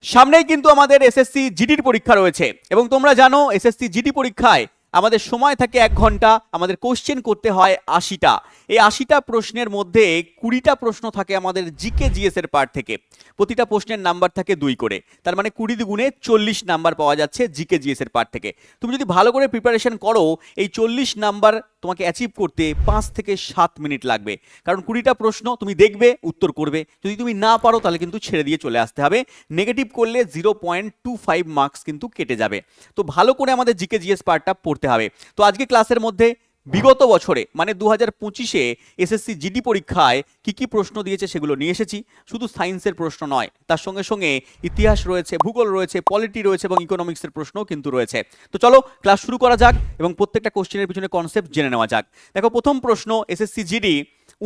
সামনেই কিন্তু আমাদের এসএসসি জিডির পরীক্ষা রয়েছে এবং তোমরা জানো এসএসসি জিডি পরীক্ষায় আমাদের সময় থাকে 1 ঘন্টা, আমাদের কোশ্চেন করতে হয় 80টা। এই 80টা প্রশ্নের মধ্যে 20টা প্রশ্ন থাকে আমাদের জিকে জিএস এর পার্ট থেকে। প্রতিটা প্রশ্নের নাম্বার থাকে 2 করে, তার মানে 20 গুণে 40 নাম্বার পাওয়া যাচ্ছে জিকে জিএস এর পার্ট থেকে। তুমি যদি ভালো করে প্রিপারেশন করো, এই 40 নাম্বার তোমাকে অ্যাচিভ করতে 5 থেকে 7 মিনিট লাগবে, কারণ 20টা প্রশ্ন তুমি দেখবে, উত্তর করবে। যদি তুমি না পারো তাহলে কিন্তু ছেড়ে দিয়ে চলে আসতে হবে। নেগেটিভ করলে 0.25 মার্কস কিন্তু কেটে যাবে। তো ভালো করে আমাদের জিকে জিএস পার্টটা পড়তে হবে। তো আজকে ক্লাসের মধ্যে বিগত বছরে মানে 2025-এ এসএসসি জিডি পরীক্ষায় কি প্রশ্ন দিয়েছে সেগুলো নিয়ে এসেছি। শুধু সায়েন্সের প্রশ্ন নয়, তার সঙ্গে সঙ্গে ইতিহাস রয়েছে, ভূগোল রয়েছে, পলিটি রয়েছে এবং ইকোনমিক্সের প্রশ্নও কিন্তু রয়েছে। তো চলো ক্লাস শুরু করা যাক এবং প্রত্যেকটা কোশ্চেনের পিছনে কনসেপ্ট জেনে নেওয়া যাক। দেখো, প্রথম প্রশ্ন এসএসসি জিডি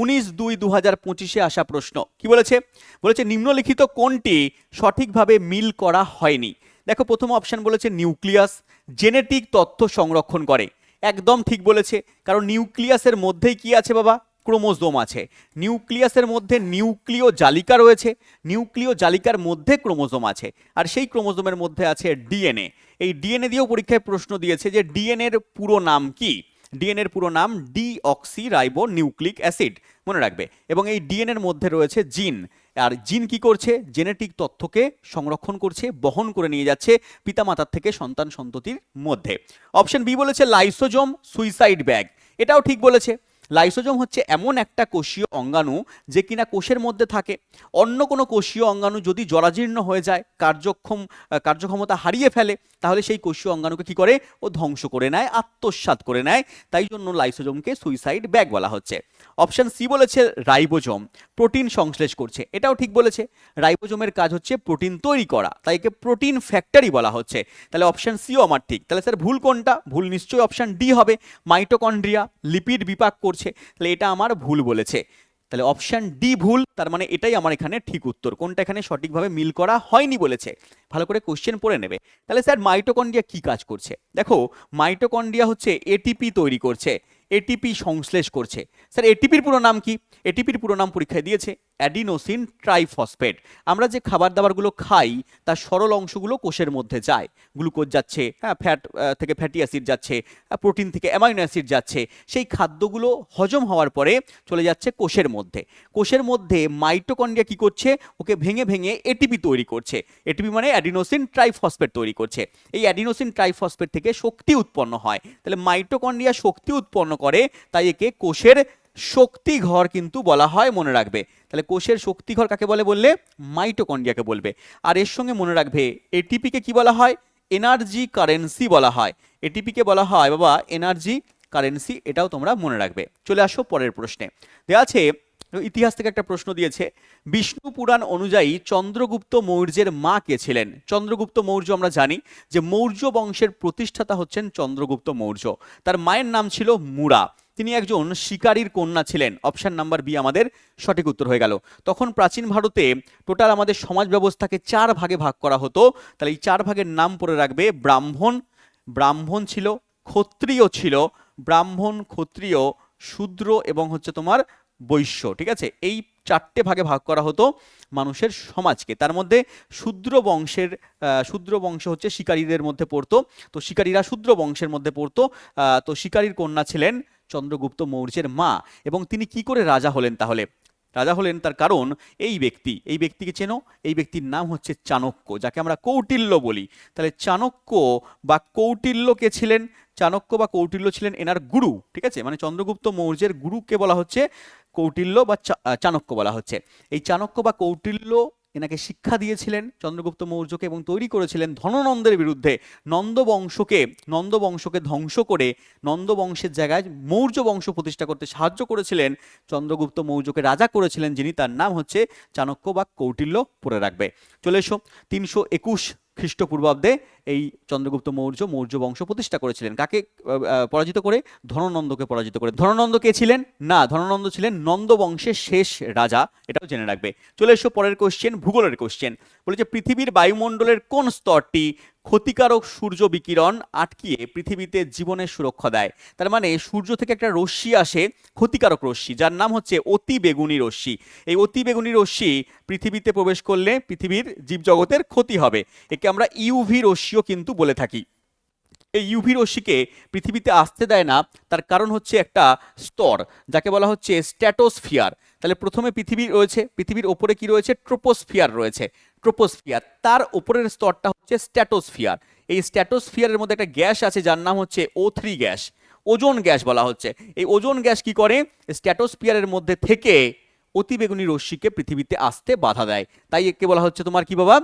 19/2/2025-এ আসা প্রশ্ন। কি বলেছে? বলেছে নিম্নলিখিত কোনটি সঠিকভাবে মিল করা হয়নি। দেখো, প্রথম অপশন বলেছে নিউক্লিয়াস জেনেটিক তথ্য সংরক্ষণ করে। একদম ঠিক বলেছে, কারণ নিউক্লিয়াসের মধ্যেই কি আছে বাবা? ক্রোমোজোম আছে। নিউক্লিয়াসের মধ্যে নিউক্লিয় জালিকা রয়েছে, নিউক্লিয় জালিকার মধ্যে ক্রোমোজোম আছে, আর সেই ক্রোমোজোমের মধ্যে আছে ডিএনএ। এই ডিএনএ দিয়েও পরীক্ষায় প্রশ্ন দিয়েছে যে ডিএনএর পুরো নাম কি। ডিএনএর পুরো নাম ডিঅক্সি রাইবো নিউক্লিক অ্যাসিড, মনে রাখবে। এবং এই ডিএনএর মধ্যে রয়েছে জিন, আর জিন কি করছে? জেনেটিক তথ্যকে সংরক্ষণ করছে, বহন করে নিয়ে যাচ্ছে পিতামাতার থেকে সন্তান সন্ততির মধ্যে। অপশন বি বলেছে লাইসোজোম সুইসাইড ব্যাগ। এটাও ঠিক বলেছে। লাইসোজোম হচ্ছে এমন একটা কোষীয় অঙ্গাণু যে কিনা কোষের মধ্যে থাকে। অন্য কোনো কোষীয় অঙ্গাণু যদি জরাজীর্ণ হয়ে যায়, কার্যক্ষমতা হারিয়ে ফেলে, তাহলে সেই কোষীয় অঙ্গাণুকে কি করে? ও ধ্বংস করে নেয়, আত্মসাৎ করে নেয়। তাই জন্য লাইসোজোমকে সুইসাইড ব্যাগ বলা হচ্ছে। অপশন সি বলেছে রাইবোজোম প্রোটিন সংশ্লেষ করছে। এটাও ঠিক বলেছে। রাইবোজোমের কাজ হচ্ছে প্রোটিন তৈরি করা, তাই একে প্রোটিন ফ্যাক্টরি বলা হচ্ছে। তাহলে অপশন সিও আমার ঠিক। তাহলে স্যার ভুল কোনটা? ভুল নিশ্চয়ই অপশন ডি হবে, মাইটোকন্ড্রিয়া লিপিড বিপাক করছে। তাহলে এটা আমার ভুল বলেছে। তাহলে অপশন ডি ভুল, তার মানে এটাই আমার এখানে ঠিক উত্তর। কোনটা এখানে সঠিকভাবে মিল করা হয়নি বলেছে। ভালো করে কোশ্চেন পড়ে নেবে। তাহলে স্যার মাইটোকন্ড্রিয়া কি কাজ করছে? দেখো, মাইটোকন্ড্রিয়া হচ্ছে এটিপি তৈরি করছে, এটিপি সংশ্লেষ করছে। স্যার এটিপির পুরো নাম কি? এটিপির পুরো নাম পরীক্ষায় দিয়েছে অ্যাডিনোসিন ট্রাইফসফেট। আমরা যে খাবার দাবারগুলো খাই তার সরল অংশগুলো কোষের মধ্যে যায়। গ্লুকোজ যাচ্ছে, হ্যাঁ, ফ্যাট থেকে ফ্যাটি অ্যাসিড যাচ্ছে, প্রোটিন থেকে অ্যামাইনো অ্যাসিড যাচ্ছে। সেই খাদ্যগুলো হজম হওয়ার পরে চলে যাচ্ছে কোষের মধ্যে। কোষের মধ্যে মাইটোকন্ড্রিয়া কি করছে? ওকে ভেঙে ভেঙে এটিপি তৈরি করছে। এটিপি মানে অ্যাডিনোসিন ট্রাইফসফেট তৈরি করছে। এই অ্যাডিনোসিন ট্রাইফসফেট থেকে শক্তি উৎপন্ন হয়। তাহলে মাইটোকন্ড্রিয়া শক্তি উৎপন্ন করে, তাই একে কোষের শক্তিঘর কিন্তু বলা হয়, মনে রাখবে। তাহলে কোষের শক্তিঘর কাকে বলে বললে? মাইটোকন্ড্রিয়াকে বলবে। আর এর সঙ্গে মনে রাখবে এটিপিকে কি বলা হয়? এনার্জি কারেন্সি বলা হয়। এটিপিকে বলা হয় বাবা এনার্জি কারেন্সি, এটাও তোমরা মনে রাখবে। চলে আসো পরের প্রশ্নে। দেওয়া আছে ইতিহাস থেকে একটা প্রশ্ন দিয়েছে, বিষ্ণু পুরাণ অনুযায়ী চন্দ্রগুপ্ত মৌর্যের মা কে ছিলেন? চন্দ্রগুপ্ত মৌর্য আমরা জানি যে মৌর্য বংশের প্রতিষ্ঠাতা হচ্ছেন চন্দ্রগুপ্ত মৌর্য। তার মায়ের নাম ছিল মুরা। তিনি একজন শিকারীর কন্যা ছিলেন। অপশন নাম্বার বি আমাদের সঠিক উত্তর হয়ে গেল। তখন প্রাচীন ভারতে টোটাল আমাদের সমাজ ব্যবস্থাকে 4 ভাগে ভাগ করা হতো। তাহলে এই 4 ভাগের নাম পড়ে রাখবে। ব্রাহ্মণ ছিল, ক্ষত্রিয় ছিল, ব্রাহ্মণ, ক্ষত্রিয়, শূদ্র এবং হচ্ছে তোমার বৈশ্য। ঠিক আছে, এই 4টে ভাগে ভাগ করা হতো মানুষের সমাজকে। তার মধ্যে শূদ্র বংশ হচ্ছে শিকারীদের মধ্যে পড়তো। তো শিকারীরা শূদ্র বংশের মধ্যে পড়তো। তো শিকারীর কন্যা ছিলেন চন্দ্রগুপ্ত মৌর্যের মা। এবং তিনি কি করে রাজা হলেন? তাহলে রাজা হলেন তার কারণ এই ব্যক্তিকে চেনো? এই ব্যক্তির নাম হচ্ছে চাণক্য, যাকে আমরা কৌটিল্য বলি। তাহলে চাণক্য বা কৌটিল্য কে ছিলেন? চাণক্য বা কৌটিল্য ছিলেন এনার গুরু। ঠিক আছে, মানে চন্দ্রগুপ্ত মৌর্যের গুরুকে বলা হচ্ছে কৌটিল্য বা চাণক্য বলা হচ্ছে। এই চাণক্য বা কৌটিল্য এনাকে শিক্ষা দিয়েছিলেন চন্দ্রগুপ্ত মৌর্যকে এবং তৈরি করেছিলেন ধননন্দের বিরুদ্ধে। নন্দবংশকে ধ্বংস করে নন্দবংশের জায়গায় মৌর্য বংশ প্রতিষ্ঠা করতে সাহায্য করেছিলেন। চন্দ্রগুপ্ত মৌর্যকে রাজা করেছিলেন যিনি, তার নাম হচ্ছে চাণক্য বা কৌটিল্য, পড়ে রাখবে। চলে এসো, 321 খ্রিস্টপূর্বাব্দে এই চন্দ্রগুপ্ত মৌর্য বংশ প্রতিষ্ঠা করেছিলেন। কাকে পরাজিত করে? ধননন্দকে পরাজিত করে। ধননন্দ কে ছিলেন? না, ধননন্দ ছিলেন নন্দ বংশের শেষ রাজা, এটাও জেনে রাখবে। চলে এসো পরের কোশ্চেন, ভূগোলের কোশ্চেন। বলেছে পৃথিবীর বায়ুমণ্ডলের কোন স্তরটি ক্ষতিকারক সূর্য বিকিরণ আটকিয়ে পৃথিবীতে জীবনের সুরক্ষা দেয়। তার মানে সূর্য থেকে একটা রশ্মি আসে, ক্ষতিকারক রশ্মি, যার নাম হচ্ছে অতি বেগুনি রশ্মি। এই অতি বেগুনি রশ্মি পৃথিবীতে প্রবেশ করলে পৃথিবীর জীবজগতের ক্ষতি হবে। একে আমরা ইউভি রশ্মিও কিন্তু বলে থাকি। এই ইউভি রশ্মিকে পৃথিবীতে আসতে দেয় না, তার কারণ হচ্ছে একটা স্তর, যাকে বলা হচ্ছে স্ট্র্যাটোস্ফিয়ার। তাহলে প্রথমে পৃথিবী রয়েছে, পৃথিবীর ওপরে কি রয়েছে? ট্রোপোস্ফিয়ার রয়েছে। ট্রোপোস্ফিয়ার, তার ওপরের স্তরটা হচ্ছে স্ট্র্যাটোস্ফিয়ার। এই স্ট্র্যাটোস্ফিয়ারের মধ্যে একটা গ্যাস আছে যার নাম হচ্ছে O3 গ্যাস, ওজোন গ্যাস বলা হচ্ছে। এই ওজোন গ্যাস কি করে? স্ট্র্যাটোস্ফিয়ারের মধ্যে থেকে অতিবেগুনি রশ্মিকে পৃথিবীতে আসতে বাধা দেয়। তাই একে বলা হচ্ছে তোমার কি বাবা?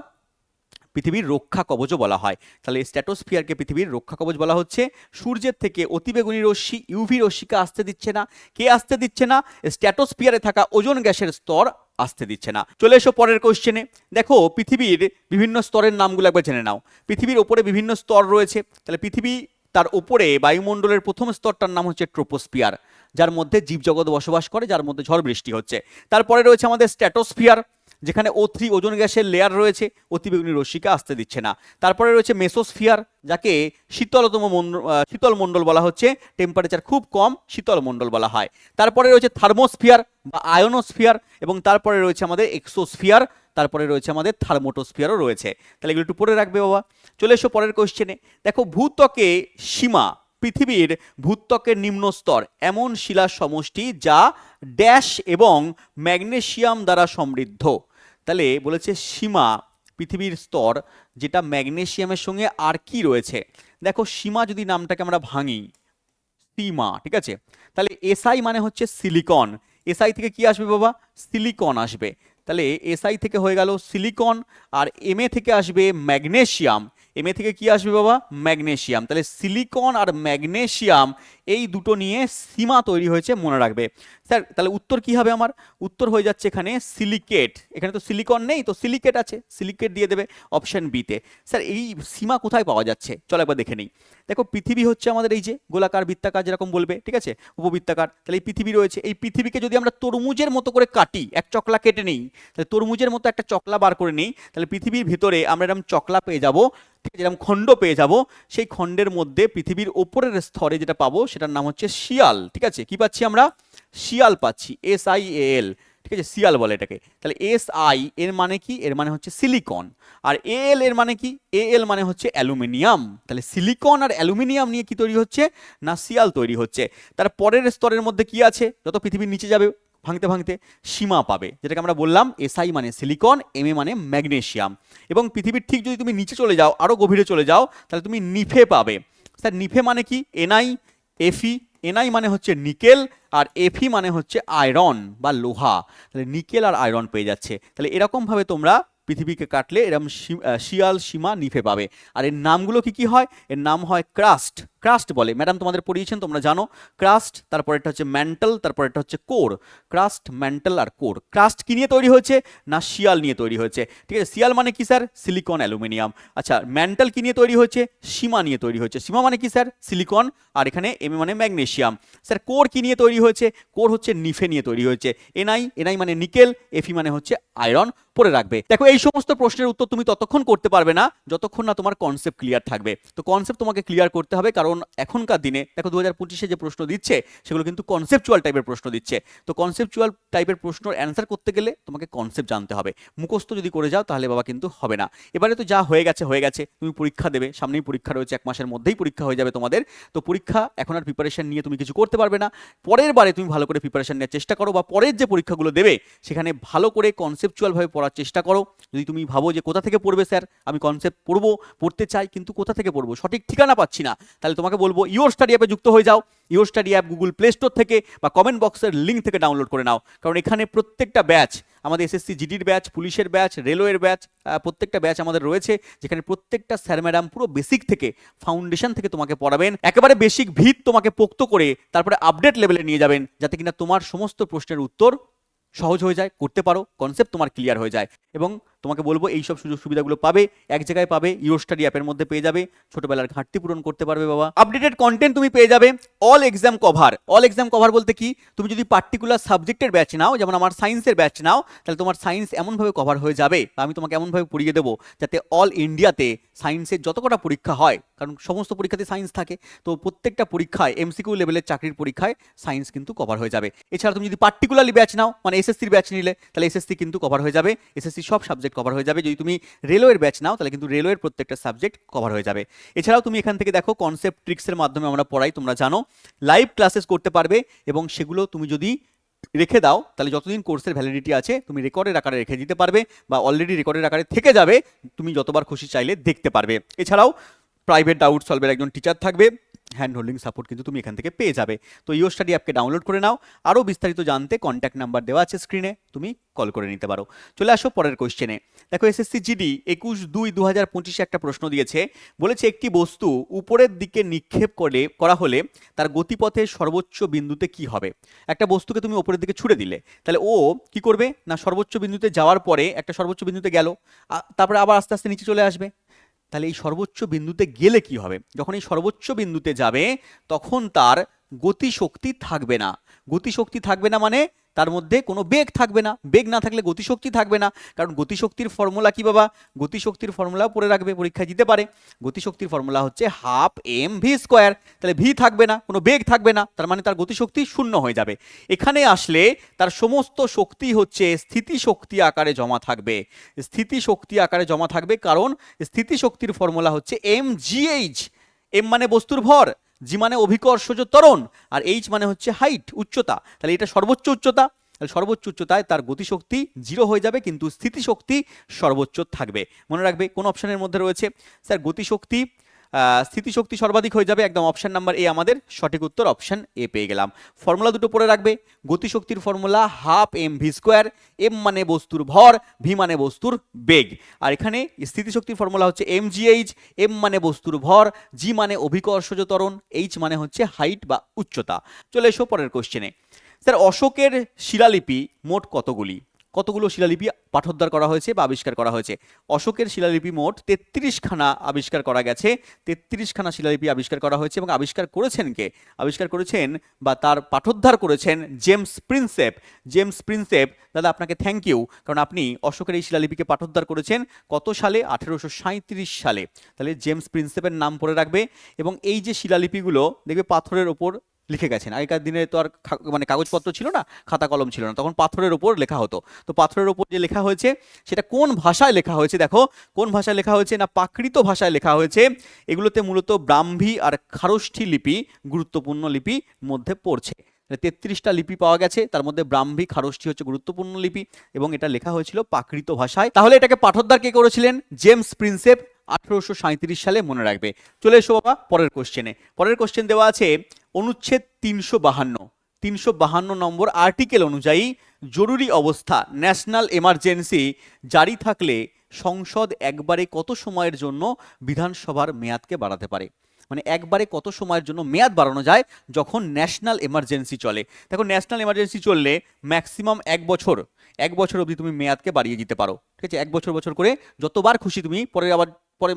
পৃথিবীর রক্ষা কবচও বলা হয়। তাহলে স্ট্র্যাটোস্ফিয়ারকে পৃথিবীর রক্ষা কবচ বলা হচ্ছে। সূর্যের থেকে অতিবেগুনি রশ্মি ইউভি রশ্মিকে আসতে দিচ্ছে না। কে আসতে দিচ্ছে না? স্ট্র্যাটোস্ফিয়ারে থাকা ওজোন গ্যাসের স্তর আসতে দিচ্ছে না। চলে এসো পরের কোশ্চেনে। দেখো পৃথিবীর বিভিন্ন স্তরের নামগুলো একবার জেনে নাও। পৃথিবীর ওপরে বিভিন্ন স্তর রয়েছে। তাহলে পৃথিবী, তার উপরে বায়ুমণ্ডলের প্রথম স্তরটার নাম হচ্ছে ট্রোপোস্ফিয়ার, যার মধ্যে জীবজগৎ বসবাস করে, যার মধ্যে ঝড় বৃষ্টি হচ্ছে। তারপরে রয়েছে আমাদের স্ট্র্যাটোস্ফিয়ার, যেখানে O3 ওজোন গ্যাসের লেয়ার রয়েছে, অতিবেগুনি রশ্মিকে আসতে দিচ্ছে না। তারপরে রয়েছে মেসোস্ফিয়ার, যাকে শীতল মণ্ডল বলা হচ্ছে, টেম্পারেচার খুব কম, শীতল মণ্ডল বলা হয়। তারপরে রয়েছে থার্মোস্ফিয়ার বা আয়োনোস্ফিয়ার, এবং তারপরে রয়েছে আমাদের এক্সোস্ফিয়ার, তারপরে রয়েছে আমাদের থার্মোটোস্ফিয়ারও রয়েছে। তাহলে এগুলো একটু পড়ে রাখবে বাবা। চলে এসো পরের কোশ্চেনে। দেখো ভূত্বকে সীমা, পৃথিবীর ভূত্বকের নিম্ন স্তর এমন শিলার সমষ্টি যা ড্যাশ এবং ম্যাগনেসিয়াম দ্বারা সমৃদ্ধ। তাহলে বলেছে সীমা, পৃথিবীর স্তর যেটা ম্যাগনেসিয়ামের সঙ্গে আর কি রয়েছে। দেখো সীমা যদি নামটাকে আমরা ভাঙি, সীমা, ঠিক আছে, তাহলে এসআই মানে হচ্ছে সিলিকন। এসআই থেকে কি আসবে বাবা? সিলিকন আসবে। তাহলে এসআই থেকে হয়ে গেল সিলিকন, আর এমএ থেকে আসবে ম্যাগনেসিয়াম। এমএ থেকে কি আসবে বাবা? ম্যাগনেসিয়াম। তাহলে সিলিকন আর ম্যাগনেসিয়াম এই দুটো নিয়ে সীমা তৈরি হয়েছে, মনে রাখবে। স্যার তাহলে উত্তর কি হবে আমার? উত্তর হয়ে যাচ্ছে এখানে সিলিকেট। এখানে তো সিলিকন নেই, তো সিলিকেট আছে, সিলিকেট দিয়ে দেবে অপশন বিতে। স্যার এই সীমা কোথায় পাওয়া যাচ্ছে? চলো একবার দেখে নিই। দেখো পৃথিবী হচ্ছে আমাদের এই যে গোলাকার, বৃত্তাকার যেরকম বলবে, ঠিক আছে, উপবৃত্তাকার। তাহলে এই পৃথিবী রয়েছে, এই পৃথিবীকে যদি আমরা তরমুজের মতো করে কাটি, এক চকলা কেটে নিই, তাহলে তরমুজের মতো একটা চকলা বার করে নিই, তাহলে পৃথিবীর ভিতরে আমরা এরকম চকলা পেয়ে যাব, ঠিক আছে, এরকম খণ্ড পেয়ে যাব। সেই খণ্ডের মধ্যে পৃথিবীর ওপরের স্তরে যেটা পাবো সেটার নাম হচ্ছে শিয়াল। ঠিক আছে, কি পাচ্ছি আমরা? শিয়াল পাচ্ছি, SIAL, ঠিক আছে, সিয়াল বলে এটাকে। তাহলে SI এর মানে কি? এর মানে হচ্ছে সিলিকন। আর AL এর মানে কি? AL মানে হচ্ছে অ্যালুমিনিয়াম। তাহলে সিলিকন আর অ্যালুমিনিয়াম নিয়ে কি তৈরি হচ্ছে? না শিয়াল তৈরি হচ্ছে। তার পরের স্তরের মধ্যে কি আছে? যত পৃথিবীর নিচে যাবে ভাঙতে ভাঙতে সীমা পাবে, যেটাকে আমরা বললাম SI মানে সিলিকন, MA মানে ম্যাগনেসিয়াম। এবং পৃথিবীর ঠিক যদি তুমি নিচে চলে যাও, আরো গভীরে চলে যাও, তাহলে তুমি নিফে পাবে। স্যার নিফে মানে কি? NI, FE। NI মানে হচ্ছে নিকেল, আর FE মানে হচ্ছে আয়রন বা লোহা। তাহলে নিকেল আর আয়রন পেয়ে যাচ্ছে। তাহলে এরকম ভাবে তোমরা পৃথিবীকে কাটলে এরকম শিয়াল, সীমা, নিফে পাবে। আর এর নামগুলো কি কি হয়? এর নাম হয় ক্রাস্ট। ক্রাস্ট বলে, ম্যাডাম তোমাদের পড়িয়েছেন, তোমরা জানো ক্রাস্ট, তারপর এটা হচ্ছে ম্যান্টল, তারপর এটা হচ্ছে কোর। ক্রাস্ট, ম্যান্টল আর কোর। ক্রাস্ট কি নিয়ে তৈরি হয়েছে? না শিয়াল নিয়ে তৈরি হয়েছে। ঠিক আছে, শিয়াল মানে কি স্যার? Silicon, aluminium. আচ্ছা ম্যান্টল কি নিয়ে তৈরি হয়েছে? সীমা নিয়ে তৈরি হয়েছে। সীমা মানে কি স্যার? সিলিকন, আর এখানে MA মানে ম্যাগনেসিয়াম। স্যার কোর কি নিয়ে তৈরি হয়েছে? কোর হচ্ছে নিফে নিয়ে তৈরি হয়েছে। NI মানে নিকেল, FE মানে হচ্ছে আয়রন। পড়ে রাখবে। দেখো এই সমস্ত প্রশ্নের উত্তর তুমি ততক্ষণ করতে পারবে না যতক্ষণ না তোমার কনসেপ্ট ক্লিয়ার থাকবে। তো কনসেপ্ট তোমাকে ক্লিয়ার করতে হবে, কারণ এখনকার দিনে দেখো 2025-এ যে প্রশ্ন দিচ্ছে সেগুলো কিন্তু কনসেপচুয়াল টাইপের প্রশ্ন দিচ্ছে। তো কনসেপচুয়াল টাইপের প্রশ্নের অ্যান্সার করতে গেলে তোমাকে কনসেপ্ট জানতে হবে। মুখস্থ যদি করে যাও তাহলে বাবা কিন্তু হবে না। এবারে তো যা হয়ে গেছে হয়ে গেছে, তুমি পরীক্ষা দেবে, সামনেই পরীক্ষা রয়েছে, 1 মাসের মধ্যেই পরীক্ষা হয়ে যাবে তোমাদের। তো পরীক্ষা এখন আর প্রিপারেশন নিয়ে তুমি কিছু করতে পারবে না। পরের বারে তুমি ভালো করে প্রিপারেশন নেওয়ার চেষ্টা করো, বা পরের যে পরীক্ষাগুলো দেবে সেখানে ভালো করে কনসেপচুয়াল ভাবে পড়ার চেষ্টা করো। যদি তুমি ভাবো যে কোথা থেকে পড়বে স্যার, আমি কনসেপ্ট পড়তে চাই কিন্তু কোথা থেকে পড়বো, সঠিক ঠিকানা পাচ্ছি না, তাহলে তোমাকে বলবো ইওর স্টাডি অ্যাপে যুক্ত হয়ে যাও। Your study app Google play store থেকে বা কমেন্ট বক্সের লিঙ্ক থেকে ডাউনলোড করে নাও, কারণ এখানে প্রত্যেকটা ব্যাচ, আমাদের SSC জিডির ব্যাচ, পুলিশের ব্যাচ, রেলওয়ের ব্যাচ, প্রত্যেকটা ব্যাচ আমাদের রয়েছে, যেখানে প্রত্যেকটা স্যার ম্যাডাম পুরো বেসিক থেকে, ফাউন্ডেশন থেকে তোমাকে পড়াবেন, একেবারে বেসিক ভিত তোমাকে পোক্ত করে তারপরে আপডেট লেভেলে নিয়ে যাবেন, যাতে কিনা তোমার সমস্ত প্রশ্নের উত্তর সহজ হয়ে যায়, করতে পারো, কনসেপ্ট তোমার ক্লিয়ার হয়ে যায়। এবং তোমাকে বলবো এই সব সুযোগ সুবিধাগুলো পাবে, এক জায়গায় পাবে, ইউরোস্টাডি অ্যাপের মধ্যে পেয়ে যাবে, ছোটবেলার ঘাটতি পূরণ করতে পারবে বাবা। আপডেটেড কন্টেন্ট তুমি পেয়ে যাবে, all exam cover. All exam cover বলতে কি, তুমি যদি পার্টিকুলার সাবজেক্টের ব্যাচ নাও, যেমন আমার সায়েন্সের ব্যাচ নাও, তাহলে তোমার সায়েন্স এমনভাবে কভার হয়ে যাবে, আমি তোমাকে এমনভাবে পড়িয়ে দেবো যাতে অল ইন্ডিয়াতে সায়েন্সের যত কটা পরীক্ষা হয়, কারণ সমস্ত পরীক্ষাতে সায়েন্স থাকে, তো প্রত্যেকটা পরীক্ষায় এমসিকিউ লেভেলের চাকরির পরীক্ষায় সায়েন্স কিন্তু কভার হয়ে যাবে। এছাড়া তুমি যদি পার্টিকুলারলি ব্যাচ নাও, মানে এসএসসির ব্যাচ নিলে, তাহলে এসএসসি কিন্তু কভার হয়ে যাবে, এসএসসি সব সাবজেক্ট কভার হয়ে যাবে। যদি তুমি রেলওয়ের ব্যাচ নাও, তাহলে কিন্তু রেলওয়ের প্রত্যেকটা সাবজেক্ট কভার হয়ে যাবে। এছাড়াও তুমি এখান থেকে দেখো কনসেপ্ট ট্রিক্সের মাধ্যমে আমরা পড়াই, তোমরা জানো, লাইভ ক্লাসেস করতে পারবে, এবং সেগুলো তুমি যদি রেখে দাও তাহলে যতদিন কোর্সের ভ্যালিডিটি আছে তুমি রেকর্ডের আকারে রেখে দিতে পারবে, বা অলরেডি রেকর্ডের আকারে থেকে যাবে, তুমি যতবার খুশি চাইলে দেখতে পারবে। এছাড়াও প্রাইভেট ডাউট সলভের একজন টিচার থাকবে, হ্যান্ড হোল্ডিং সাপোর্ট কিন্তু তুমি এখান থেকে পেয়ে যাবে। তো ইউরোস্টাডি অ্যাপকে ডাউনলোড করে নাও, আরও বিস্তারিত জানতে কন্ট্যাক্ট নাম্বার দেওয়া আছে স্ক্রিনে, তুমি কল করে নিতে পারো। চলে আসো পরের কোশ্চেনে। দেখো এসএসসি জিডি 21/2/2025 একটা প্রশ্ন দিয়েছে, বলেছে একটি বস্তু উপরের দিকে নিক্ষেপ করা হলে তার গতিপথের সর্বোচ্চ বিন্দুতে কি হবে। একটা বস্তুকে তুমি উপরের দিকে ছুড়ে দিলে, তাহলে ও কি করবে না, সর্বোচ্চ বিন্দুতে যাওয়ার পরে একটা সর্বোচ্চ বিন্দুতে গেল, তারপরে আবার আস্তে আস্তে নিচে চলে আসবে। তাহলে এই সর্বোচ্চ বিন্দুতে গেলে কি হবে, যখন এই সর্বোচ্চ বিন্দুতে যাবে তখন তার গতিশক্তি থাকবে না। গতিশক্তি থাকবে না মানে তার মধ্যে কোনো বেগ থাকবে না, বেগ না থাকলে গতিশক্তি থাকবে না, কারণ গতিশক্তির ফর্মুলা কি বাবা, গতিশক্তির ফর্মুলা পড়ে রাখবে, পরীক্ষায় দিতে পারে। গতিশক্তির ফর্মুলা হচ্ছে 1/2 mv²। তাহলে ভি থাকবে না, কোনো বেগ থাকবে না, তার মানে তার গতিশক্তি শূন্য হয়ে যাবে। এখানে আসলে তার সমস্ত শক্তি হচ্ছে স্থিতিশক্তি আকারে জমা থাকবে, স্থিতিশক্তি আকারে জমা থাকবে, কারণ স্থিতিশক্তির ফর্মুলা হচ্ছে mgh। এম মানে বস্তুর ভর, জি মানে অভিকর্ষজ ত্বরণ, আর এইচ মানে হচ্ছে হাইট, উচ্চতা। তাহলে এটা সর্বোচ্চ উচ্চতা, তাহলে সর্বোচ্চ উচ্চতায় তার গতিশক্তি 0 হয়ে যাবে, কিন্তু স্থিতিশক্তি সর্বোচ্চ থাকবে। মনে রাখবে কোন অপশনের মধ্যে রয়েছে স্যার, গতিশক্তি স্থিতিশক্তি সর্বাধিক হয়ে যাবে, একদম অপশন নাম্বার এ আমাদের সঠিক উত্তর, অপশন এ পেয়ে গেলাম। ফর্মুলা দুটো পড়ে রাখবে, গতিশক্তির ফর্মুলা 1/2 mv², এম মানে বস্তুর ভর, ভি মানে বস্তুর বেগ, আর এখানে স্থিতিশক্তির ফর্মুলা হচ্ছে mgh, এম মানে বস্তুর ভর, জি মানে অভিকর্ষজ ত্বরণ, এইচ মানে হচ্ছে হাইট বা উচ্চতা। চলে এসো পরের কোশ্চেনে। স্যার অশোকের শিলালিপি মোট কতগুলো শিলালিপি পাঠোদ্ধার করা হয়েছে বা আবিষ্কার করা হয়েছে। অশোকের শিলালিপি মোট 33খানা আবিষ্কার করা গেছে, 33খানা শিলালিপি আবিষ্কার করা হয়েছে, এবং আবিষ্কার করেছেন কে, আবিষ্কার করেছেন বা তার পাঠোদ্ধার করেছেন জেমস প্রিন্সেপ। জেমস প্রিন্সেপ দাদা আপনাকে থ্যাংক ইউ, কারণ আপনি অশোকের এই শিলালিপিকে পাঠোদ্ধার করেছেন কত সালে, 1837 সালে। তাহলে জেমস প্রিন্সেপের নাম পড়ে রাখবে। এবং এই যে শিলালিপিগুলো দেখবে পাথরের ওপর লিখে গেছেন, আগেকার দিনে তো আর মানে কাগজপত্র ছিল না, খাতা কলম ছিল না, তখন পাথরের ওপর লেখা হতো। তো পাথরের ওপর যে লেখা হয়েছে সেটা কোন ভাষায় লেখা হয়েছে, দেখো কোন ভাষায় লেখা হয়েছে না, প্রাকৃত ভাষায় লেখা হয়েছে। এগুলোতে মূলত ব্রাহ্মী আর খারষ্ঠী লিপি গুরুত্বপূর্ণ লিপি মধ্যে পড়ছে। 33টা লিপি পাওয়া গেছে, তার মধ্যে ব্রাহ্মী খারষ্ঠী হচ্ছে গুরুত্বপূর্ণ লিপি, এবং এটা লেখা হয়েছিল প্রাকৃত ভাষায়। তাহলে এটাকে পাঠোদ্ধার কে করেছিলেন, জেমস প্রিন্সেপ, 1837 সালে, মনে রাখবে। চলে এসো বাবা পরের কোশ্চেনে। পরের কোশ্চেন দেওয়া আছে অনুচ্ছেদ 352 নম্বর আর্টিকেল অনুযায়ী জরুরি অবস্থা ন্যাশনাল এমার্জেন্সি জারি থাকলে সংসদ একবারে কত সময়ের জন্য বিধানসভার মেয়াদকে বাড়াতে পারে। মানে একবারে কত সময়ের জন্য মেয়াদ বাড়ানো যায় যখন ন্যাশনাল এমার্জেন্সি চলে। দেখো ন্যাশনাল এমার্জেন্সি চললে ম্যাক্সিমাম 1 বছর অবধি তুমি মেয়াদকে বাড়িয়ে দিতে পারো, ঠিক আছে, 1 বছর করে যতবার খুশি তুমি, পরে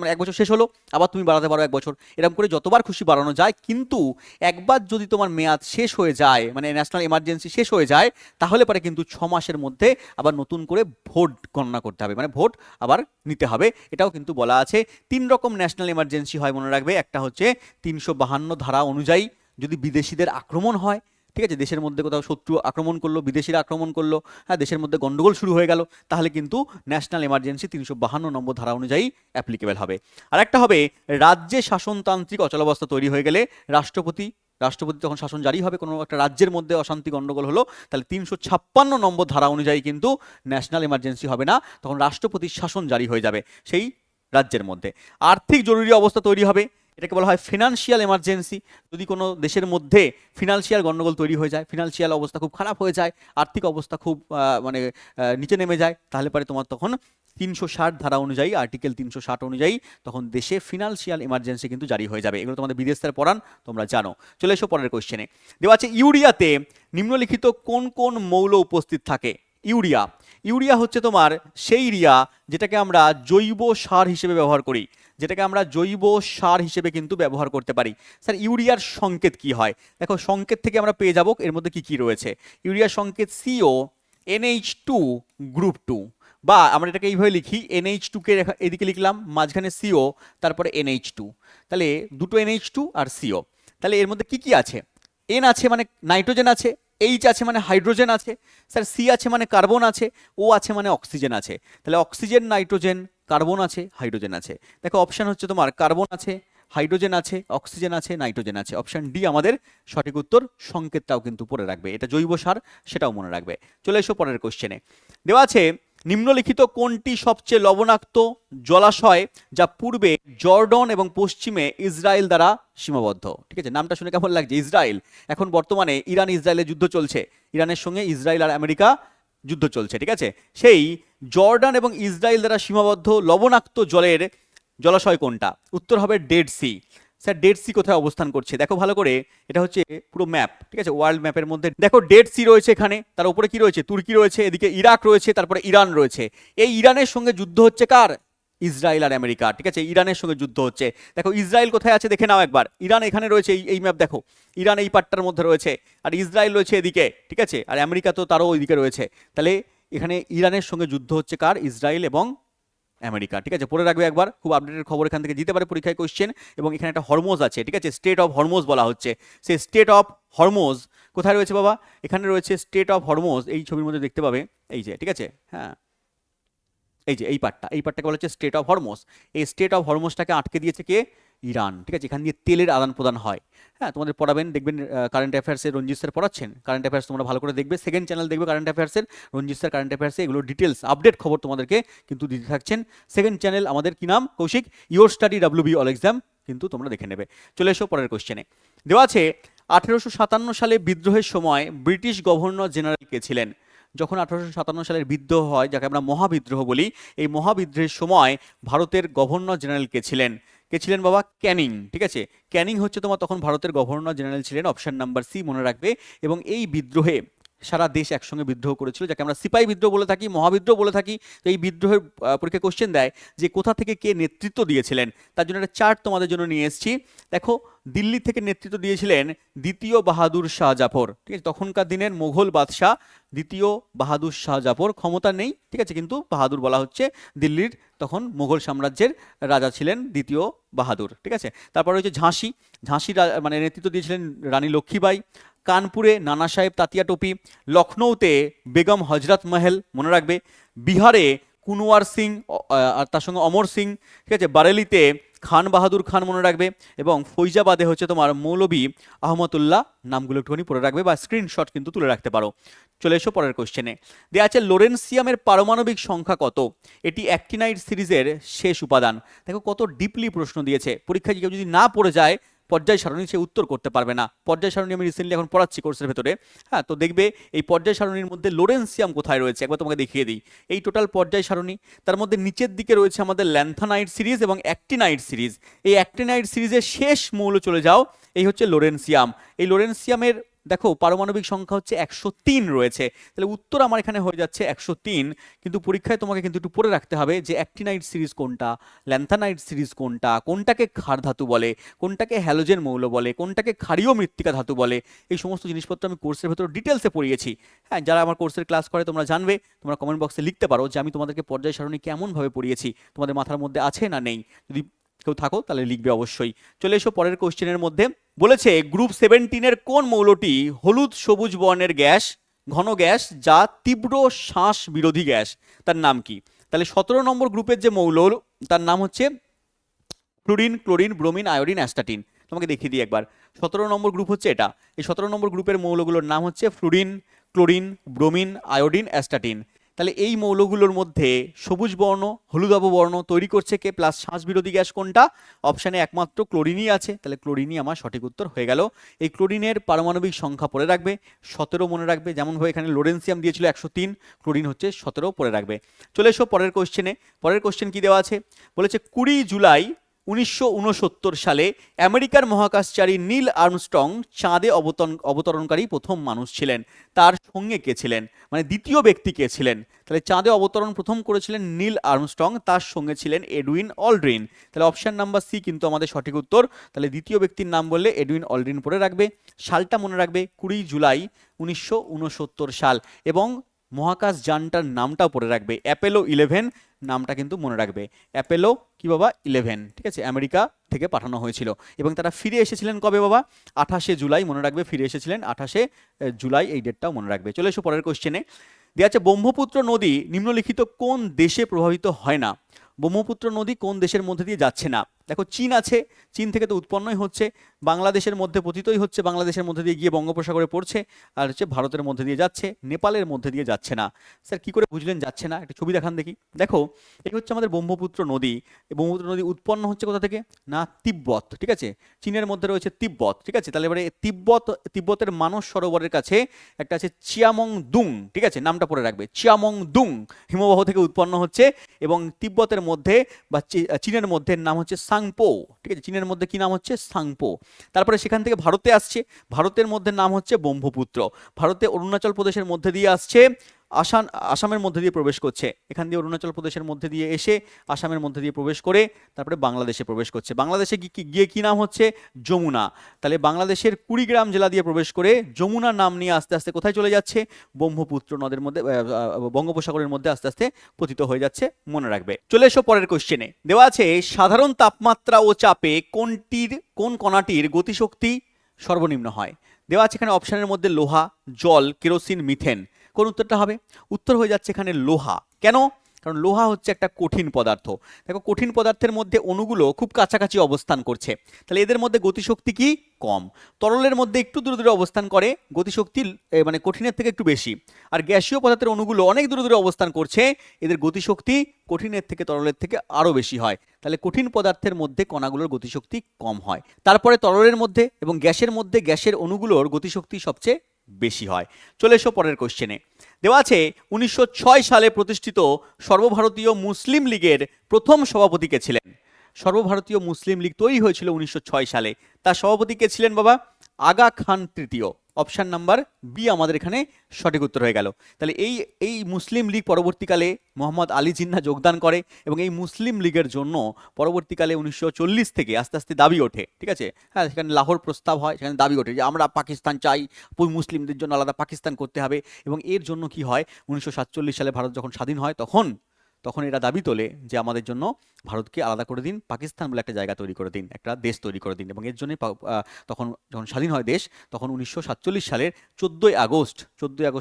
মানে 1 বছর শেষ হলো আবার তুমি বাড়াতে পারো 1 বছর, এরকম করে যতবার খুশি বাড়ানো যায়। কিন্তু একবার যদি তোমার মেয়াদ শেষ হয়ে যায়, মানে ন্যাশনাল এমার্জেন্সি শেষ হয়ে যায়, তাহলে পরে কিন্তু 6 মাসের মধ্যে আবার নতুন করে ভোট গণনা করতে হবে, মানে ভোট আবার নিতে হবে। এটাও কিন্তু বলা আছে। 3 রকম ন্যাশনাল এমার্জেন্সি হয় মনে রাখবে। একটা হচ্ছে 352 ধারা অনুযায়ী যদি বিদেশিদের আক্রমণ হয়, ঠিক আছে, দেশের মধ্যে কোথাও শত্রু আক্রমণ করলো, বিদেশিরা আক্রমণ করলো, হ্যাঁ, দেশের মধ্যে গন্ডগোল শুরু হয়ে গেল, তাহলে কিন্তু ন্যাশনাল এমার্জেন্সি 352 নম্বর ধারা অনুযায়ী অ্যাপ্লিকেবল হবে। আর একটা হবে রাজ্যে শাসনতান্ত্রিক অচলাবস্থা তৈরি হয়ে গেলে রাষ্ট্রপতি যখন শাসন জারি হবে, কোনো একটা রাজ্যের মধ্যে অশান্তি গন্ডগোল হলো, তাহলে 356 নম্বর ধারা অনুযায়ী কিন্তু ন্যাশনাল এমার্জেন্সি হবে না, তখন রাষ্ট্রপতির শাসন জারি হয়ে যাবে সেই রাজ্যের মধ্যে। আর্থিক জরুরি অবস্থা তৈরি হবে, এটাকে বলা হয় ফিনান্সিয়াল এমার্জেন্সি। যদি কোনো দেশের মধ্যে ফিনান্সিয়াল গন্ডগোল তৈরি হয়ে যায়, ফিনান্সিয়াল অবস্থা খুব খারাপ হয়ে যায়, আর্থিক অবস্থা খুব মানে নিচে নেমে যায়, তাহলে পরে তোমার তখন 360 ধারা অনুযায়ী, আর্টিকেল 360 অনুযায়ী তখন দেশে ফিনান্সিয়াল এমার্জেন্সি কিন্তু জারি হয়ে যাবে। এগুলো তোমাদের বিদেশ থেকে পড়ান, তোমরা জানো। চলে এসো পরের কোশ্চেনে। দেওয়া আছে ইউরিয়াতে নিম্নলিখিত কোন কোন মৌল উপস্থিত থাকে। ইউরিয়া। ইউরিয়া হচ্ছে তোমার সেই রিয়া যেটাকে আমরা জৈব সার হিসেবে ব্যবহার করি, যেটাকে আমরা জৈব সার হিসেবে কিন্তু ব্যবহার করতে পারি। স্যার ইউরিয়ার সংকেত কি হয়? দেখো সংকেত থেকে আমরা পেয়ে যাব এর মধ্যে কি কি রয়েছে। ইউরিয়ার সংকেত CO NH2 গ্রুপ 2, বা আমরা এটাকে এইভাবে লিখি NH2 কে এদিকে লিখলাম, মাঝখানে CO, তারপরে NH2, তাহলে দুটো NH2 আর CO। তাহলে এর মধ্যে কি কি আছে? N আছে মানে নাইট্রোজেন আছে, H আছে মানে হাইড্রোজেন আছে, স্যার C আছে মানে কার্বন আছে, O আছে মানে অক্সিজেন আছে। তাহলে অক্সিজেন, নাইট্রোজেন, কার্বন আছে, হাইড্রোজেন আছে। দেখো অপশন হচ্ছে তোমার কার্বন আছে, হাইড্রোজেন আছে, অক্সিজেন আছে, নাইট্রোজেন আছে। অপশন ডি আমাদের সঠিক উত্তর। সংকেতটাও কিন্তু পড়ে রাখবে, এটা জৈব সার, সেটাও মনে রাখবে। চলে এসো পরের কোশ্চেনে। দেওয়া আছে নিম্নলিখিত কোনটি সবচেয়ে লবণাক্ত জলাশয় যা পূর্বে জর্ডন এবং পশ্চিমে ইসরায়েল দ্বারা সীমাবদ্ধ? ঠিক আছে, নামটা শুনে কেমন লাগছে? ইসরায়েল। এখন বর্তমানে ইরান ইসরায়েলের যুদ্ধ চলছে, ইরানের সঙ্গে ইসরায়েল আর আমেরিকা যুদ্ধ চলছে, ঠিক আছে। সেই জর্ডান এবং ইসরায়েল দ্বারা সীমাবদ্ধ লবণাক্ত জলের জলাশয় কোনটা? উত্তর হবে Dead Sea. Sir Dead Sea কোথায় অবস্থান করছে? দেখো ভালো করে, এটা হচ্ছে পুরো ম্যাপ, ঠিক আছে, ওয়ার্ল্ড ম্যাপের মধ্যে দেখো ডেড সি রয়েছে এখানে, তার উপরে কি রয়েছে? তুর্কি রয়েছে, এদিকে ইরাক রয়েছে, তারপরে ইরান রয়েছে। এই ইরানের সঙ্গে যুদ্ধ হচ্ছে কার? ইসরায়েল আর আমেরিকা, ঠিক আছে, ইরানের সঙ্গে যুদ্ধ হচ্ছে। দেখো ইসরায়েল কোথায় আছে দেখে নাও একবার। ইরান এখানে রয়েছে, এই ম্যাপ দেখো, ইরান এই পাটটার মধ্যে রয়েছে, আর ইসরায়েল রয়েছে এদিকে, ঠিক আছে, আর আমেরিকা তো তারও ওইদিকে রয়েছে। তাহলে এখানে ইরানের সঙ্গে যুদ্ধ হচ্ছে কার? ইসরায়েল এবং আমেরিকা, ঠিক আছে, পড়ে রাখবে একবার, খুব আপডেটেড খবর, এখান থেকে দিতে পারে পরীক্ষায় কোশ্চেন। এবং এখানে একটা হরমোজ আছে, ঠিক আছে, স্টেট অফ হরমোজ বলা হচ্ছে। সেই স্টেট অফ হরমোজ কোথায় রয়েছে বাবা? এখানে রয়েছে স্টেট অফ হরমোজ, এই ছবির মধ্যে দেখতে পাবে, এই যে, ঠিক আছে, হ্যাঁ, এই যে এই পার্টটাকে বলা হচ্ছে স্টেট অফ হরমোজ। এই স্টেট অফ হরমোজটাকে আটকে দিয়েছে কে? ইরান, ঠিক আছে। এখান দিয়ে তেলের আদান প্রদান হয়। হ্যাঁ, তোমাদের পড়াবেন, দেখবেন কারেন্ট অ্যাফেয়ার্সে রঞ্জিত স্যার পড়াচ্ছেন, কারেন্ট অ্যাফেয়ার্স তোমরা ভালো করে দেখবে, সেকেন্ড চ্যানেল দেখবে কারেন্ট অ্যাফেয়ার্সের, রঞ্জিত স্যার কারেন্ট অ্যাফেয়ার্সে এগুলো ডিটেলস আপডেট খবর তোমাদেরকে কিন্তু দিতে থাকছেন। সেকেন্ড চ্যানেল আমাদের কি নাম? Koushik your study WB all exam, কিন্তু তোমরা দেখে নেবে। চলে এসো পরের কোশ্চেনে। দেওয়া আছে 1857 সালে বিদ্রোহের সময় ব্রিটিশ গভর্নর জেনারেল কে ছিলেন? যখন 1857 সালের বিদ্রোহ হয়, যাকে আমরা মহাবিদ্রোহ বলি, এই মহাবিদ্রোহের সময় ভারতের গভর্নর জেনারেল কে ছিলেন? কে ছিলেন বাবা? ক্যানিং, ঠিক আছে, ক্যানিং হচ্ছে তোমার তখন ভারতের গভর্নর জেনারেল ছিলেন। অপশন নাম্বার সি মনে রাখবে। এবং এই বিদ্রোহে সারা দেশ একসঙ্গে বিদ্রোহ করেছিল, যাকে আমরা সিপাহী বিদ্রোহ বলে থাকি, মহাবিদ্রোহ বলে থাকি। তো এই বিদ্রোহের পরীক্ষা কোশ্চেন দেয় যে কোথা থেকে কে নেতৃত্ব দিয়েছিলেন। তার জন্য একটা চার্ট তোমাদের জন্য নিয়ে এসেছি। দেখো দিল্লি থেকে নেতৃত্ব দিয়েছিলেন দ্বিতীয় বাহাদুর শাহ জাফর, ঠিক আছে, তখনকার দিনের মোগল বাদশাহ দ্বিতীয় বাহাদুর শাহ জাফর, ক্ষমতা নেই, ঠিক আছে, কিন্তু বাহাদুর বলা হচ্ছে। দিল্লির তখন মোগল সাম্রাজ্যের রাজা ছিলেন দ্বিতীয় বাহাদুর, ঠিক আছে। তারপর হচ্ছে ঝাঁসি, মানে নেতৃত্ব দিয়েছিলেন রানী লক্ষ্মীবাই। কানপুরে নানা সাহেব তাতিয়া টোপি। লখনৌতে বেগম হজরত মহল, মনে রাখবে। বিহারে কুনওয়ার সিং আর তার সঙ্গে অমর সিং, ঠিক আছে। বারেলিতে খান বাহাদুর খান, মনে রাখবে। এবং ফৈজাবাদে হচ্ছে তোমার মৌলভী আহমদুল্লাহ। নামগুলো একটুখানি পড়ে রাখবে বা স্ক্রিনশট কিন্তু তুলে রাখতে পারো। চলে এসো পরের কোশ্চেনে। দেওয়া আছে লোরেন্সিয়ামের পারমাণবিক সংখ্যা কত? এটি অ্যাক্টিনাইড সিরিজের শেষ উপাদান। দেখো কত ডিপলি প্রশ্ন দিয়েছে, পরীক্ষায় কেউ যদি না পড়ে যায় পর্যায় সারণী, সে উত্তর করতে পারবে না। পর্যায় সারণী আমি রিসেন্টলি এখন পড়াচ্ছি কোর্সের ভেতরে, হ্যাঁ, তো দেখবে এই পর্যায় সারণীর মধ্যে লোরেন্সিয়াম কোথায় রয়েছে একবার তোমাকে দেখিয়ে দিই। এই টোটাল পর্যায় সারণী, তার মধ্যে নিচের দিকে রয়েছে আমাদের ল্যান্থানাইড সিরিজ এবং অ্যাক্টিনাইড সিরিজ। এই অ্যাক্টিনাইড সিরিজের শেষ মৌল চলে যাও, এই হচ্ছে লোরেন্সিয়াম। এই লোরেন্সিয়ামের দেখো পারমাণবিক সংখ্যা হচ্ছে 103 রয়েছে। তাহলে উত্তর আমার এখানে হয়ে যাচ্ছে 103। কিন্তু পরীক্ষায় তোমাকে কিন্তু একটু পড়ে রাখতে হবে যে অ্যাক্টিনাইড সিরিজ কোনটা, ল্যান্থানাইড সিরিজ কোনটা, কোনটাকে ক্ষার ধাতু বলে, কোনটাকে হ্যালোজেন মৌল বলে, কোনটাকে ক্ষারীয় মৃত্তিকা ধাতু বলে। এই সমস্ত জিনিসপত্র আমি কোর্সের ভেতর ডিটেলসে পড়িয়েছি। হ্যাঁ, যারা আমার কোর্সের ক্লাস করে তোমরা জানবে, তোমরা কমেন্ট বক্সে লিখতে পারো যে আমি তোমাদেরকে পর্যায় সারণী কেমনভাবে পড়িয়েছি, তোমাদের মাথার মধ্যে আছে না নেই। যদি কেউ থাকো তাহলে লিখবে অবশ্যই। চলে এসো পরের কোশ্চেনের মধ্যে। বলেছে গ্রুপ 17-এর কোন মৌলটি হলুদ সবুজ বর্ণের গ্যাস, ঘন গ্যাস, যা তীব্র শ্বাস বিরোধী গ্যাস? তার নাম কি? তাহলে 17 নম্বর গ্রুপের যে মৌল, তার নাম হচ্ছে fluorine, chlorine, bromine, iodine, astatine. তোমাকে দেখিয়ে দিই একবার। 17 নম্বর গ্রুপ হচ্ছে এটা। এই 17 নম্বর গ্রুপের মৌলগুলোর নাম হচ্ছে fluorine, chlorine, bromine, iodine, astatine. তাহলে এই মৌলগুলোর মধ্যে সবুজ বর্ণ হলুদাভ বর্ণ তৈরি করছে কে, প্লাস শ্বাস বিরোধী গ্যাস কোনটা? অপশানে একমাত্র ক্লোরিনই আছে। তাহলে ক্লোরিনই আমার সঠিক উত্তর হয়ে গেল। এই ক্লোরিনের পারমাণবিক সংখ্যা পড়ে রাখবে 17 মনে রাখবে, যেমনভাবে এখানে লোরেন্সিয়াম দিয়েছিল 103, ক্লোরিন হচ্ছে 17 পড়ে রাখবে। চলে এসো পরের কোশ্চেনে। পরের কোশ্চেন কি দেওয়া আছে? বলেছে 20 জুলাই 1969 সালে আমেরিকার মহাকাশচারী নীল আর্মস্ট্রং চাঁদে অবতরণকারী প্রথম মানুষ ছিলেন। তার সঙ্গে কে ছিলেন, মানে দ্বিতীয় ব্যক্তি কে ছিলেন? তাহলে চাঁদে অবতরণ প্রথম করেছিলেন নীল আর্মস্ট্রং, তার সঙ্গে ছিলেন এডুইন অলড্রিন। তাহলে অপশন নাম্বার সি কিন্তু আমাদের সঠিক উত্তর। তাহলে দ্বিতীয় ব্যক্তির নাম বললে এডুইন অলড্রিন পড়ে রাখবে। সালটা মনে রাখবে 20 জুলাই 1969 সাল, এবং মহাকাশ যানটার নামটাও পড়ে রাখবে, অ্যাপোলো 11 নামটা কিন্তু মনে রাখবে। অ্যাপোলো কি বাবা 11, ঠিক আছে, আমেরিকা থেকে পাঠানো হয়েছিল। এবং তারা ফিরে এসেছিলেন কবে বাবা? 28 জুলাই মনে রাখবে, ফিরে এসেছিলেন 28 জুলাই, এই ডেটটাও মনে রাখবে। চলে এসো পরের কোশ্চেনে। দেওয়া আছে ব্রহ্মপুত্র নদী নিম্নলিখিত কোন দেশে প্রভাবিত হয় না? ব্রহ্মপুত্র নদী কোন দেশের মধ্যে দিয়ে যাচ্ছে না? দেখো চীন আছে, চীন থেকে তো উৎপন্নই হচ্ছে, বাংলাদেশের মধ্যে পতিতই হচ্ছে, বাংলাদেশের মধ্যে দিয়ে গিয়ে বঙ্গোপসাগরে পড়ছে, আর হচ্ছে ভারতের মধ্যে দিয়ে যাচ্ছে, নেপালের মধ্যে দিয়ে যাচ্ছে না। স্যার কি করে বুঝলেন যাচ্ছে না? একটা ছবি দেখান দেখি। দেখো এই হচ্ছে আমাদের ব্রহ্মপুত্র নদী। এই ব্রহ্মপুত্র নদী উৎপন্ন হচ্ছে কোথা থেকে? না তিব্বত, ঠিক আছে, চীনের মধ্যে রয়েছে তিব্বত, ঠিক আছে। তাহলে এবারে তিব্বতের মানস সরোবরের কাছে একটা আছে চিয়ামং দুং, ঠিক আছে, নামটা পড়ে রাখবে, চিয়ামং দুং হিমবাহ থেকে উৎপন্ন হচ্ছে, এবং তিব্বতের মধ্যে বা চীনের মধ্যে নাম হচ্ছে সাংপো, ঠিক আছে, চীনের মধ্যে কি নাম হচ্ছে? সাংপো। তারপরে সেখান থেকে ভারতে আসছে, ভারতের মধ্যে নাম হচ্ছে ব্রহ্মপুত্র। ভারতে অরুণাচল প্রদেশের মধ্যে দিয়ে আসছে, আসামের মধ্যে দিয়ে প্রবেশ করছে, এখান দিয়ে অরুণাচল প্রদেশের মধ্যে দিয়ে এসে আসামের মধ্যে দিয়ে প্রবেশ করে তারপরে বাংলাদেশে প্রবেশ করছে। বাংলাদেশে গিয়ে কি নাম হচ্ছে? যমুনা। তাহলে বাংলাদেশের কুড়িগ্রাম জেলা দিয়ে প্রবেশ করে যমুনা নাম নিয়ে আস্তে আস্তে কোথায় চলে যাচ্ছে? ব্রহ্মপুত্র নদের মধ্যে, বঙ্গোপসাগরের মধ্যে আস্তে আস্তে পতিত হয়ে যাচ্ছে, মনে রাখবে। চলে এসো পরের কোশ্চেনে। দেওয়া আছে সাধারণ তাপমাত্রা ও চাপে কোন কণাটির গতিশক্তি সর্বনিম্ন হয়? দেওয়া আছে এখানে অপশনের মধ্যে লোহা, জল, কেরোসিন, মিথেন। কোন উত্তরটা হবে? উত্তর হয়ে যাচ্ছে এখানে লোহা। কেন? কারণ লোহা হচ্ছে একটা কঠিন পদার্থ। দেখো কঠিন পদার্থের মধ্যে অণুগুলো খুব কাছাকাছি অবস্থান করছে, তাহলে এদের মধ্যে গতিশক্তি কি কম। তরলের মধ্যে একটু দূরে দূরে অবস্থান করে, গতিশক্তি মানে কঠিনের থেকে একটু বেশি। আর গ্যাসীয় পদার্থের অণুগুলো অনেক দূরে দূরে অবস্থান করছে, এদের গতিশক্তি কঠিনের থেকে তরলের থেকে আরও বেশি হয়। তাহলে কঠিন পদার্থের মধ্যে কণাগুলোর গতিশক্তি কম হয়। তারপরে তরলের মধ্যে এবং গ্যাসের মধ্যে গ্যাসের অণুগুলোর গতিশক্তি সবচেয়ে বেশি হয়। চলে এসো পরের কোশ্চেনে। দেওয়া আছে 1906 সালে প্রতিষ্ঠিত সর্বভারতীয় মুসলিম লীগের প্রথম সভাপতি কে ছিলেন? সর্বভারতীয় মুসলিম লীগ তৈরি হয়েছিল 1906 সালে, তার সভাপতি কে ছিলেন বাবা? আগা খান তৃতীয়। অপশন নাম্বার বি আমাদের এখানে সঠিক উত্তর হয়ে গেল। তাহলে এই মুসলিম লীগ পরবর্তীকালে মোহাম্মদ আলী জিন্নাহ যোগদান করে, এবং এই মুসলিম লীগের জন্য পরবর্তীকালে 1940 থেকে আস্তে আস্তে দাবি ওঠে, ঠিক আছে, হ্যাঁ, সেখানে লাহোর প্রস্তাব হয়, সেখানে দাবি ওঠে যে আমরা পাকিস্তান চাই, মুসলিমদের জন্য আলাদা পাকিস্তান করতে হবে। এবং এর জন্য কি হয়, 1947 সালে ভারত যখন স্বাধীন হয় তখন এরা দাবি তোলে যে আমাদের জন্য ভারতকে আলাদা করে দিন, পাকিস্তান বলে একটা জায়গা তৈরি করে দিন, একটা দেশ তৈরি করে দিন। এবং এর জন্যই তখন যখন স্বাধীন হয় দেশ, তখন 1947 সালের 14ই আগস্ট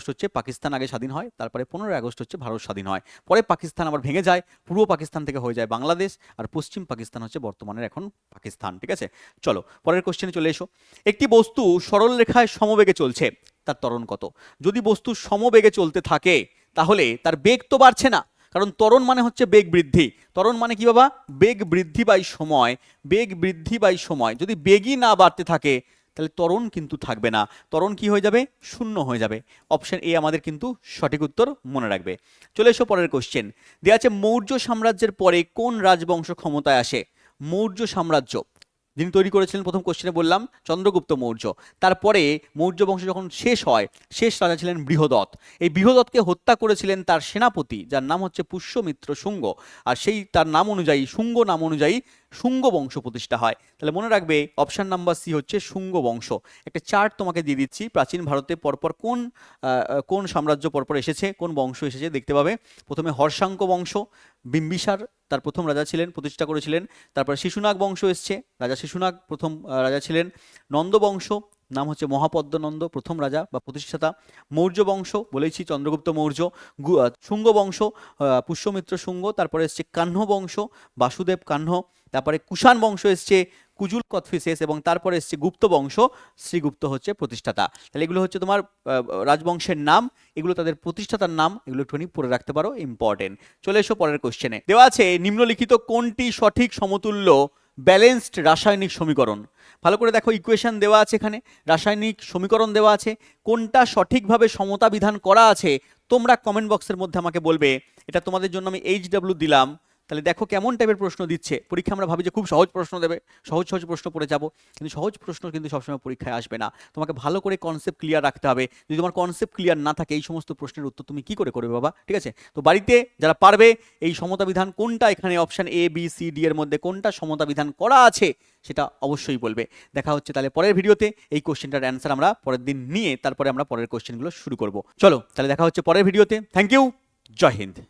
হচ্ছে পাকিস্তান আগে স্বাধীন হয়, তারপরে 15ই আগস্ট হচ্ছে ভারত স্বাধীন হয়। পরে পাকিস্তান আবার ভেঙে যায়, পূর্ব পাকিস্তান থেকে হয়ে যায় বাংলাদেশ, আর পশ্চিম পাকিস্তান হচ্ছে বর্তমানের এখন পাকিস্তান, ঠিক আছে। চলো পরের কোশ্চেনে চলে এসো। একটি বস্তু সরল রেখায় সমবেগে চলছে, তার ত্বরণ কত? যদি বস্তু সমবেগে চলতে থাকে তাহলে তার বেগ তো বাড়ছে না, কারণ ত্বরণ মানে হচ্ছে বেগ বৃদ্ধি। ত্বরণ মানে কি বাবা? বেগ বৃদ্ধি বাই সময়, বেগ বৃদ্ধি বাই সময়। যদি বেগই না বাড়তে থাকে তাহলে ত্বরণ কিন্তু থাকবে না, ত্বরণ কি হয়ে যাবে? শূন্য হয়ে যাবে। অপশন এ আমাদের কিন্তু সঠিক উত্তর, মনে রাখবে। চলে এসো পরের কোশ্চেন। দেওয়া আছে মৌর্য সাম্রাজ্যের পরে কোন রাজবংশ ক্ষমতায় আসে? মৌর্য সাম্রাজ্য যিনি তৈরি করেছিলেন, প্রথম কোশ্চেনে বললাম চন্দ্রগুপ্ত মৌর্য। তারপরে মৌর্য বংশ যখন শেষ হয়, শেষ রাজা ছিলেন বৃহদত্ত। এই বৃহদত্তকে হত্যা করেছিলেন তার সেনাপতি, যার নাম হচ্ছে পুষ্যমিত্র শুঙ্গ। আর সেই তার নাম অনুযায়ী, শুঙ্গ নাম অনুযায়ী শুঙ্গ বংশ প্রতিষ্ঠা হয়। তাহলে মনে রাখবে অপশন নাম্বার সি হচ্ছে শুঙ্গ বংশ। একটা চার্ট তোমাকে দিয়ে দিচ্ছি, প্রাচীন ভারতে পরপর কোন সাম্রাজ্য পরপর এসেছে, কোন বংশ এসেছে দেখতে পাবে। প্রথমে হর্ষাঙ্ক বংশ, বিম্বিসার তার প্রথম রাজা ছিলেন, প্রতিষ্ঠা করেছিলেন। তারপরে শিশুনাগ বংশ এসছে, রাজা শিশুনাগ প্রথম রাজা ছিলেন। নন্দ বংশ, নাম হচ্ছে মহাপদ্মনন্দ, প্রথম রাজা বা প্রতিষ্ঠাতা। মৌর্য বংশ বলেছি চন্দ্রগুপ্ত মৌর্য। শুঙ্গ বংশ পুষ্যমিত্র শুঙ্গ। তারপরে এসছে কাহ্ন বংশ, বাসুদেব কাহ্ন। তারপরে কুষাণ বংশ এসছে, কুজুল কথফিসেস। এবং তারপরে এসছে গুপ্ত বংশ, শ্রীগুপ্ত হচ্ছে প্রতিষ্ঠাতা। তাহলে এগুলো হচ্ছে তোমার রাজবংশের নাম, এগুলো তাদের প্রতিষ্ঠাতার নাম, এগুলো একটুখানি পড়ে রাখতে পারো, ইম্পর্টেন্ট। চলে এসো পরের কোশ্চেনে। দেওয়া আছে নিম্নলিখিত কোনটি সঠিক সমতুল্য ব্যালেন্সড রাসায়নিক সমীকরণ? ভালো করে দেখো, ইকুয়েশন দেওয়া আছে এখানে, রাসায়নিক সমীকরণ দেওয়া আছে, কোনটা সঠিকভাবে সমতা বিধান করা আছে তোমরা কমেন্ট বক্সের মধ্যে আমাকে বলবে। এটা তোমাদের জন্য আমি HW দিলাম, তাহলে দেখো কেমন টাইপের প্রশ্ন দিচ্ছে। পরীক্ষা আমরা ভাবি যে খুব সহজ প্রশ্ন দেবে, সহজ সহজ প্রশ্ন পড়ে যাব, কিন্তু সহজ প্রশ্ন কিন্তু সবসময় পরীক্ষায় আসবে না। তোমাকে ভালো করে কনসেপ্ট ক্লিয়ার রাখতে হবে। যদি তোমার কনসেপ্ট ক্লিয়ার না থাকে এই সমস্ত প্রশ্নের উত্তর তুমি কি করে করবে বাবা? ঠিক আছে, তো বাড়িতে যারা পারবে এই সমতা বিধান কোনটা, এখানে option A B C D এর মধ্যে কোনটা সমতা বিধান করা আছে সেটা অবশ্যই বলবে। দেখা হচ্ছে তাহলে পরের ভিডিওতে। এই কোশ্চেনটার অ্যান্সার আমরা পরের দিন নিয়ে তারপরে আমরা পরের কোশ্চেনগুলো শুরু করব। চলো তাহলে দেখা হচ্ছে পরের ভিডিওতে। Thank you, Jai Hind.